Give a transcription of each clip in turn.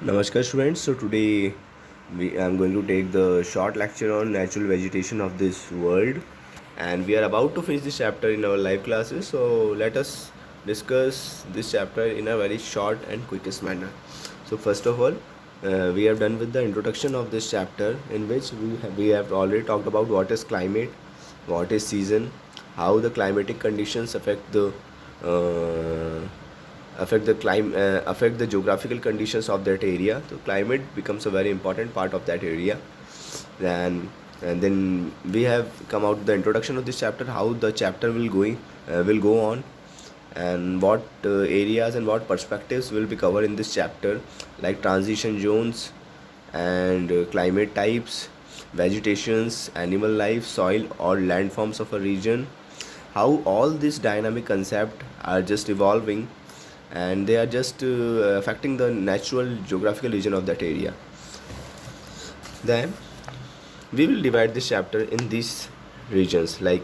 Namaskar students. So today I am going to take the short lecture on natural vegetation of this world, and we are about to finish this chapter in our live classes. So let us discuss this chapter in a very short and quickest manner. So first of all, we have done with the introduction of this chapter, in which we have already talked about what is climate, what is season, how the climatic conditions uh, affect the geographical conditions of that area. So climate becomes a very important part of that area. Then and then we have come out the introduction of this chapter, how the chapter will go on, and what areas and what perspectives will be covered in this chapter, like transition zones and climate types, vegetations, animal life, soil or landforms of a region, how all these dynamic concepts are just evolving, and they are just affecting the natural geographical region of that area. Then we will divide this chapter in these regions, like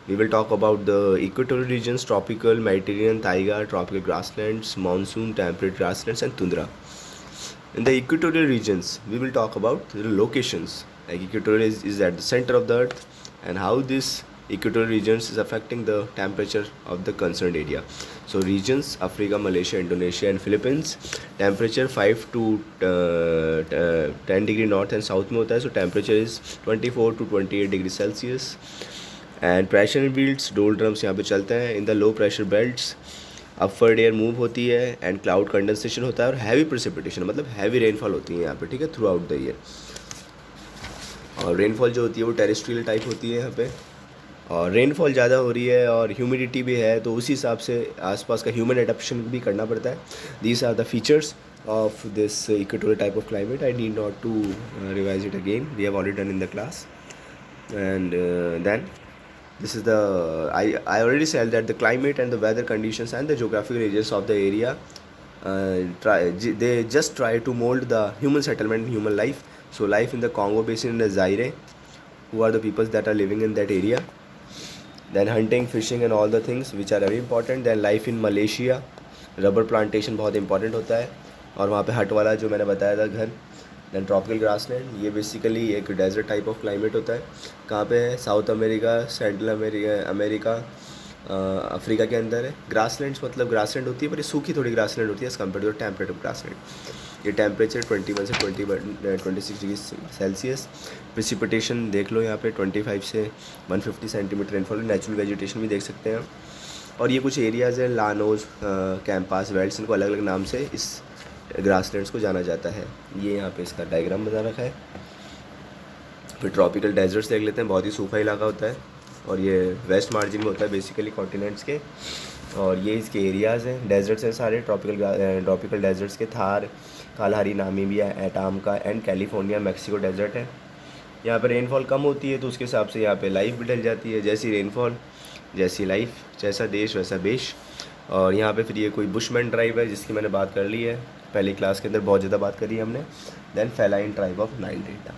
we will talk about the equatorial regions, tropical, Mediterranean, taiga, tropical grasslands, monsoon, temperate grasslands, and tundra. In the equatorial regions, we will talk about the locations. Like equatorial is at the center of the earth, and how this equatorial regions is affecting the temperature of the concerned area. So regions: Africa, Malaysia, Indonesia, and Philippines. Temperature 5 to 10 degree north and south में होता है. So temperature is 24 to 28 degree Celsius. And pressure belts, डोलड्रम्स यहाँ पे चलते हैं. In the low pressure belts upward air move होती है, and cloud condensation होता है, और हैवी प्रेसिपिटेशन मतलब हैवी रेनफॉल होती है यहाँ पे, ठीक है, थ्रू आउट द ईयर. और रेनफॉल जो होती है वो टेरेस्ट्रियल टाइप होती है यहाँ पे. और रेनफॉल ज़्यादा हो रही है और ह्यूमिडिटी भी है, तो उसी हिसाब से आसपास का ह्यूमन एडेप्शन भी करना पड़ता है. These are the features of this equatorial type of climate. I need not to revise it again. We have already done in the class. And then this is the I already said that the climate and the weather conditions and the geographical regions of the area they just try to mold the human settlement and human life. So life in the Congo basin and the Zaire, who are the peoples that are living in that area. Then hunting, fishing and all the things which are very important. Then life in Malaysia, rubber plantation बहुत important होता है, और वहाँ पे हट वाला जो मैंने बताया था घर. दैन ट्रॉपिकल ग्रासलैंड, ये बेसिकली एक डेजर्ट टाइप ऑफ क्लाइमेट होता है. कहाँ पे है? South America, central America, Africa के अंदर है. ग्रासलैंड्स मतलब ग्रासलैंड होती है, पर ये सूखी थोड़ी ग्रासलैंड होती है as compare to temperate grassland. ये टेम्परेचर 21 से 26 डिग्री सेल्सियस. प्रिसिपिटेशन देख लो यहाँ पे 25 से 150 सेंटीमीटर रेनफॉल. नेचुरल वेजिटेशन भी देख सकते हैं. और ये कुछ एरियाज़ हैं, लानोज, कैंपास, वेल्ट्स, इनको अलग अलग नाम से इस ग्रासलैंड्स को जाना जाता है. ये यहाँ पे इसका डायग्राम बना रखा है. फिर ट्रॉपिकल डेजर्ट्स देख लेते हैं, बहुत ही सूखा इलाका होता है, और ये वेस्ट मार्जिन में होता है बेसिकली कॉन्टिनेंट्स के. और ये इसके एरियाज़ हैं, डेजर्ट्स हैं सारे ट्रॉपिकल डेजर्ट्स के. थार, कालहारी, नामीबिया, एटाम का एंड कैलिफोर्निया, मैक्सिको डेजर्ट है. यहाँ पर रेनफॉल कम होती है, तो उसके हिसाब से यहाँ पे लाइफ भी ढल जाती है. जैसी रेनफॉल जैसी लाइफ, जैसा देश वैसा बेश. और यहाँ पे फिर ये कोई बुशमैन ट्राइब है जिसकी मैंने बात कर ली है पहली क्लास के अंदर, बहुत ज़्यादा बात करी है हमने. Then fellahin tribe of Nile delta.